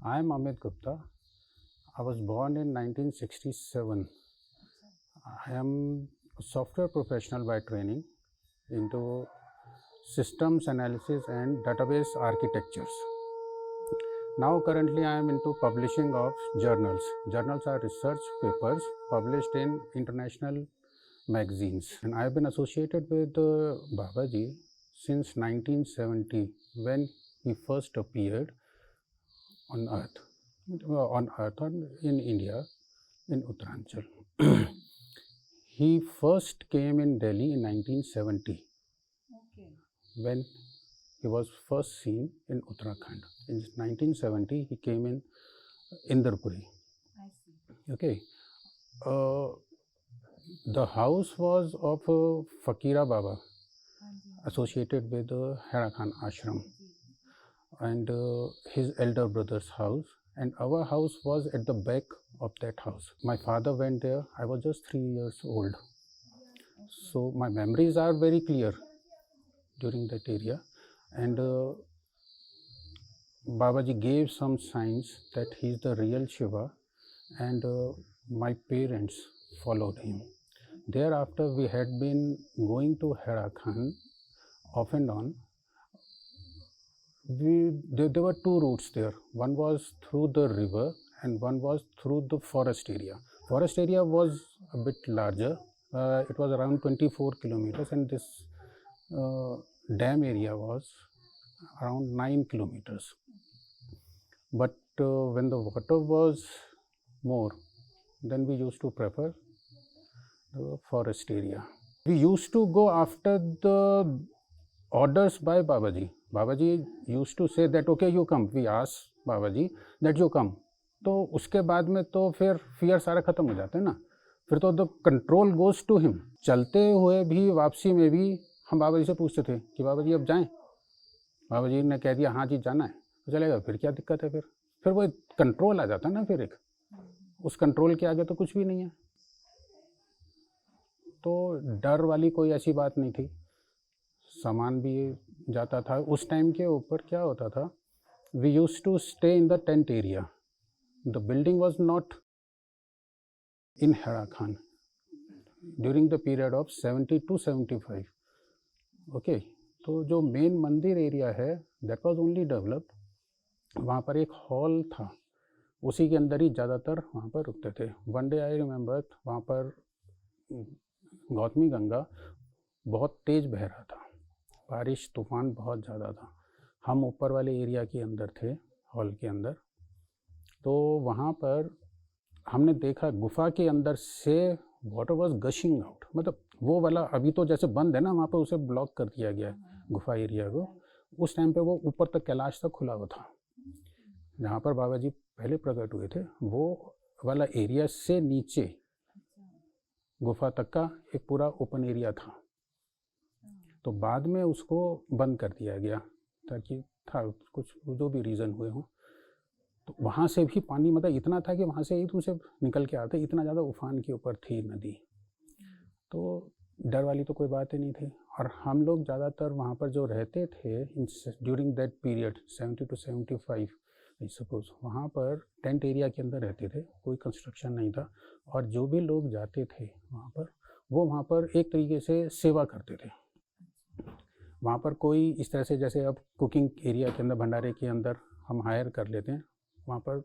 I am Amit Gupta. I was born in 1967. I am a software professional by training into systems analysis and database architectures. Now currently I am into publishing of journals. Journals are research papers published in international magazines. And I have been associated with Babaji since 1970 when he first appeared on Earth, in India, in Uttaranchal. He first came in Delhi in 1970. Okay. When he was first seen in Uttarakhand. In 1970, he came in Indrapuri. I see. Okay. The house was of Fakira Baba, associated with Hera Khan Ashram, and his elder brother's house. And our house was at the back of that house. My father went there. I was just 3 years old. So my memories are very clear during that area. And Babaji gave some signs that he is the real Shiva, and my parents followed him. Thereafter, we had been going to Hera Khan off and on. There were two routes there. One was through the river and one was through the forest area. Forest area was a bit larger. It was around 24 kilometers, and this dam area was around 9 kilometers. But when the water was more, then we used to prefer the forest area. We used to go after the orders by Babaji. Babaji used to say that okay, you come. We asked Babaji that you come. तो उसके बाद में तो फिर fear सारा खत्म हो जाता है ना, फिर तो the control goes to him. चलते हुए भी वापसी में भी हम बाबा जी से पूछते थे कि बाबा जी अब जाएं. बाबा जी ने कह दिया हाँ जी जाना है तो चलेगा, फिर क्या दिक्कत है. फिर वो कंट्रोल आ जाता ना, फिर एक उस कंट्रोल के आगे तो कुछ भी नहीं है. तो डर वाली कोई ऐसी बात नहीं थी. सामान भी जाता था. उस टाइम के ऊपर क्या होता था, we used to stay in the tent area. The building was not in Hera Khan during the period of 70 to 75. Okay. तो जो मेन मंदिर एरिया है दैट वाज ओनली डेवलप्ड. वहाँ पर एक हॉल था, उसी के अंदर ही ज़्यादातर वहाँ पर रुकते थे. वन डे आई रिमेंबर, वहाँ पर गौतमी गंगा बहुत तेज़ बह रहा था. बारिश तूफान बहुत ज़्यादा था. हम ऊपर वाले एरिया के अंदर थे, हॉल के अंदर. तो वहाँ पर हमने देखा गुफा के अंदर से वाटर वाज गशिंग आउट. मतलब वो वाला अभी तो जैसे बंद है ना, वहाँ पर उसे ब्लॉक कर दिया गया है गुफा एरिया को. उस टाइम पे वो ऊपर तक कैलाश तक खुला हुआ था. जहाँ पर बाबा जी पहले प्रकट हुए थे वो वाला एरिया से नीचे गुफा तक का एक पूरा ओपन एरिया था. तो बाद में उसको बंद कर दिया गया ताकि था कुछ जो भी रीज़न हुए हों. तो वहाँ से भी पानी मतलब इतना था कि वहाँ से एकदम से निकल के आते. इतना ज़्यादा उफान के ऊपर थी नदी. तो डर वाली तो कोई बात ही नहीं थी. और हम लोग ज़्यादातर वहाँ पर जो रहते थे during that period 70 to 75 I suppose, वहाँ पर टेंट एरिया के अंदर रहते थे. कोई कंस्ट्रक्शन नहीं था. और जो भी लोग जाते थे वहाँ पर, वो वहाँ पर एक तरीके से सेवा करते थे. वहाँ पर कोई इस तरह से जैसे अब कुकिंग एरिया के अंदर भंडारे के अंदर हम हायर कर लेते हैं, वहाँ पर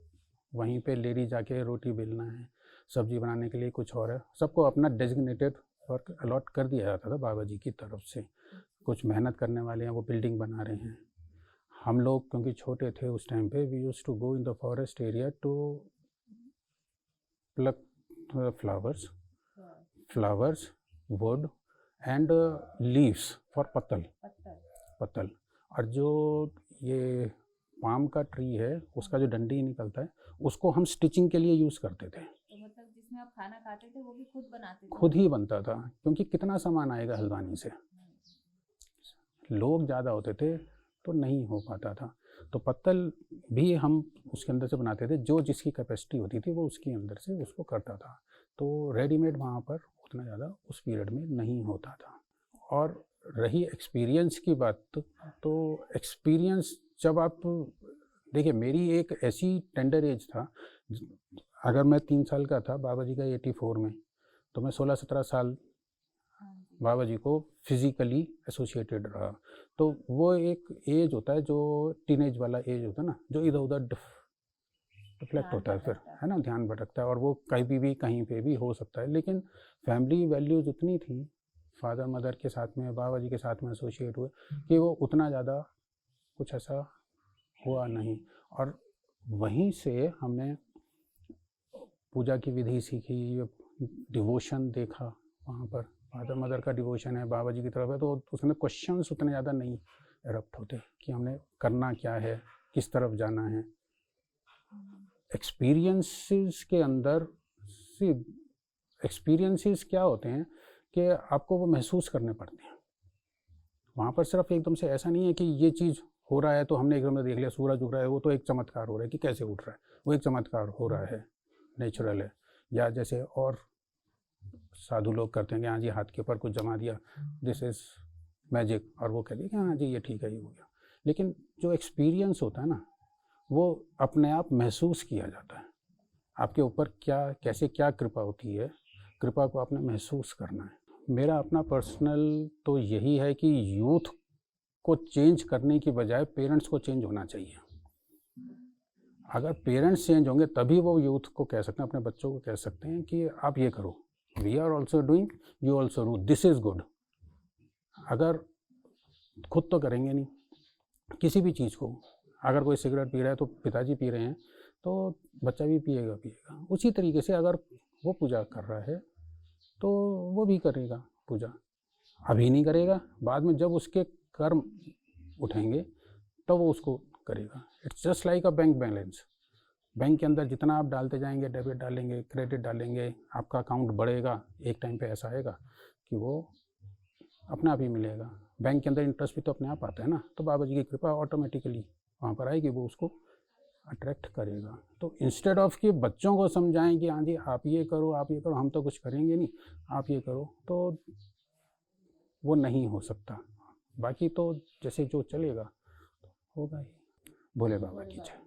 वहीं पे लेडी जाके रोटी बेलना है, सब्जी बनाने के लिए कुछ और है. सबको अपना डेजिग्नेटेड वर्क अलॉट कर दिया जाता था बाबा जी की तरफ से. कुछ मेहनत करने वाले हैं, वो बिल्डिंग बना रहे हैं. हम लोग क्योंकि छोटे थे उस टाइम पे, we used to go in the forest area to pluck flowers, wood and leaves for pattal. और जो ये पाम का ट्री है उसका जो डंडी निकलता है उसको हम स्टिचिंग के लिए यूज़ करते थे. तो मतलब जिसमें आप खाना खाते थे वो भी खुद बनाते थे? खुद ही बनता था, क्योंकि कितना सामान आएगा हल्द्वानी से. लोग ज़्यादा होते थे तो नहीं हो पाता था. तो पत्तल भी हम उसके अंदर से बनाते थे. जो जिसकी कैपेसिटी होती थी वो उसके अंदर से उसको करता था. तो रेडीमेड वहाँ पर उतना ज़्यादा उस पीरियड में नहीं होता था. और रही एक्सपीरियंस की बात, तो एक्सपीरियंस जब आप देखिए मेरी एक ऐसी टेंडर एज था, अगर मैं 3 साल का था, बाबा जी का 84 में, तो मैं 16-17 साल हाँ जी। बाबा जी को फिज़िकली एसोसिएटेड रहा। तो वो एक एज होता है जो टीनेज वाला एज होता है ना, जो इधर-उधर डिफ्लेक्ट ध्यान होता है फिर, भटकता है ना? ध्यान भटकता है और वो कहीं भी कहीं पे भी हो सकता है। लेकिन फैमिली वैल्यूज़ उतनी थी, फादर मदर के साथ में, बाबा जी के साथ में एसोसिएट हुए, कि वो उतना ज़्यादा कुछ ऐसा हुआ नहीं। और वहीं से हमने पूजा की विधि सीखी, डिवोशन देखा वहाँ पर, फादर मदर का डिवोशन है, बाबा जी की तरफ है, तो उसमें क्वेश्चंस उतने ज़्यादा नहीं एरप्ट होते कि हमने करना क्या है, किस तरफ जाना है। एक्सपीरियंसेस के अंदर सी एक्सपीरियंसेस क्या होते हैं कि आपको वो महसूस करने पड़ते हैं। वहाँ पर सिर्फ एकदम से ऐसा नहीं है कि ये चीज़ हो रहा है तो हमने एकदम से देख लिया, सूरज उग रहा है, वो तो एक चमत्कार हो रहा है कि कैसे उठ रहा है, वो एक चमत्कार हो रहा है, नेचुरल है। या जैसे और साधु लोग करते हैं कि हाँ जी हाथ के ऊपर कुछ जमा दिया, दिस इज़ मैजिक, और वो कह दिया कि हाँ जी ये ठीक है, ये हो गया। लेकिन जो एक्सपीरियंस होता है ना, वो अपने आप महसूस किया जाता है। आपके ऊपर क्या कैसे क्या कृपा होती है, कृपा को आपने महसूस करना है। मेरा अपना पर्सनल तो यही है कि यूथ को चेंज करने की बजाय पेरेंट्स को चेंज होना चाहिए। अगर पेरेंट्स चेंज होंगे तभी वो यूथ को कह सकते हैं, अपने बच्चों को कह सकते हैं कि आप ये करो, we are also doing, you also do, this is good. अगर खुद तो करेंगे नहीं किसी भी चीज़ को, अगर कोई सिगरेट पी रहा है तो पिताजी पी रहे हैं तो बच्चा भी पिएगा। उसी तरीके से अगर वो पूजा कर रहा है तो वो भी करेगा पूजा। अभी नहीं करेगा, बाद में जब उसके कर्म उठेंगे तब वो उसको करेगा। It's just like a bank balance. Bank के अंदर जितना आप डालते जाएंगे, डेबिट डालेंगे, क्रेडिट डालेंगे, आपका अकाउंट बढ़ेगा। एक टाइम पे ऐसा आएगा कि वो अपने आप ही मिलेगा। बैंक के अंदर इंटरेस्ट भी तो अपने आप आता है ना, तो बाबा जी की कृपा ऑटोमेटिकली वहाँ पर आएगी, वो उसको अट्रैक्ट करेगा। तो इंस्टेड ऑफ कि बच्चों को समझाएं कि हाँ जी आप ये करो, आप ये करो, हम तो कुछ करेंगे नहीं, आप ये करो, तो वो नहीं हो सकता। बाकी तो जैसे जो चलेगा होगा ही। भोले बाबा की जय।